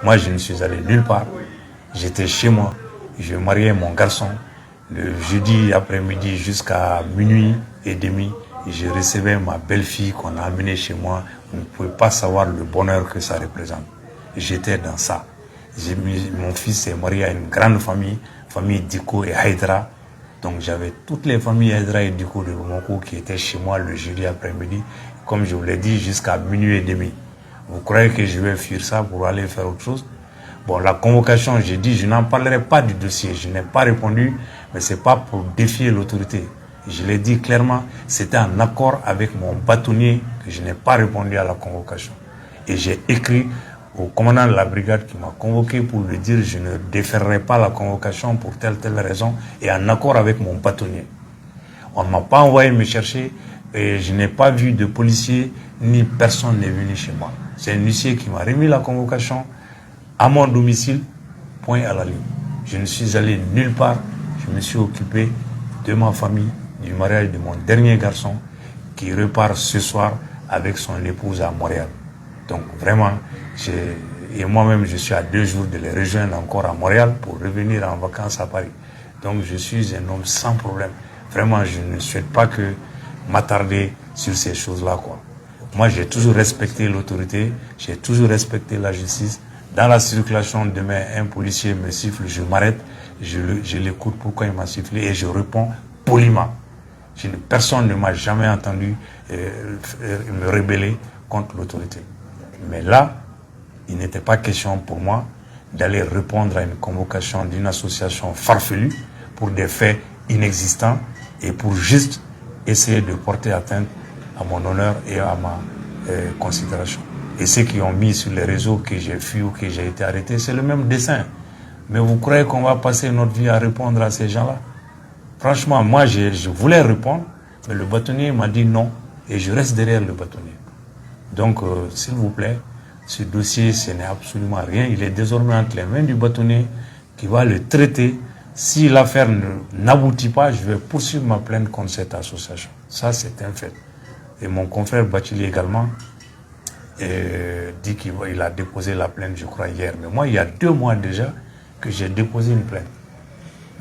Moi, je ne suis allé nulle part. J'étais chez moi. Je mariais mon garçon. Le jeudi après-midi jusqu'à minuit et demi, je recevais ma belle-fille qu'on a amenée chez moi. Vous ne pouvez pas savoir le bonheur que ça représente. J'étais dans ça. Mon fils s'est marié à une grande famille, famille Diko et Haïdra. Donc j'avais toutes les familles Haïdra et Diko de Bamako qui étaient chez moi le jeudi après-midi, comme je vous l'ai dit, jusqu'à minuit et demi. Vous croyez que je vais fuir ça pour aller faire autre chose? Bon, la convocation, j'ai dit, je n'en parlerai pas du dossier. Je n'ai pas répondu, mais ce n'est pas pour défier l'autorité. Je l'ai dit clairement, c'était en accord avec mon bâtonnier que je n'ai pas répondu à la convocation. Et j'ai écrit au commandant de la brigade qui m'a convoqué pour lui dire je ne déférerai pas la convocation pour telle raison et en accord avec mon bâtonnier. On ne m'a pas envoyé me chercher et je n'ai pas vu de policier ni personne n'est venu chez moi. C'est un huissier qui m'a remis la convocation à mon domicile, point à la ligne. Je ne suis allé nulle part, je me suis occupé de ma famille, du mariage de mon dernier garçon qui repart ce soir avec son épouse à Montréal. Donc vraiment, et moi-même je suis à 2 jours de les rejoindre encore à Montréal pour revenir en vacances à Paris. Donc je suis un homme sans problème. Vraiment, je ne souhaite pas que m'attarder sur ces choses-là, quoi. Moi, j'ai toujours respecté l'autorité, j'ai toujours respecté la justice. Dans la circulation, demain, un policier me siffle, je m'arrête, je l'écoute pourquoi il m'a sifflé et je réponds poliment. Personne ne m'a jamais entendu me rebeller contre l'autorité. Mais là, il n'était pas question pour moi d'aller répondre à une convocation d'une association farfelue pour des faits inexistants et pour juste essayer de porter atteinte à mon honneur et à ma considération. Et ceux qui ont mis sur les réseaux que j'ai fui ou que j'ai été arrêté, c'est le même dessin. Mais vous croyez qu'on va passer notre vie à répondre à ces gens-là? Franchement, moi, je voulais répondre, mais le bâtonnier m'a dit non, et je reste derrière le bâtonnier. Donc, s'il vous plaît, ce dossier, ce n'est absolument rien. Il est désormais entre les mains du bâtonnier qui va le traiter. Si l'affaire n'aboutit pas, je vais poursuivre ma plainte contre cette association. Ça, c'est un fait. Et mon confrère Bachili également dit qu'il a déposé la plainte, je crois, hier. Mais moi, il y a 2 mois déjà que j'ai déposé une plainte.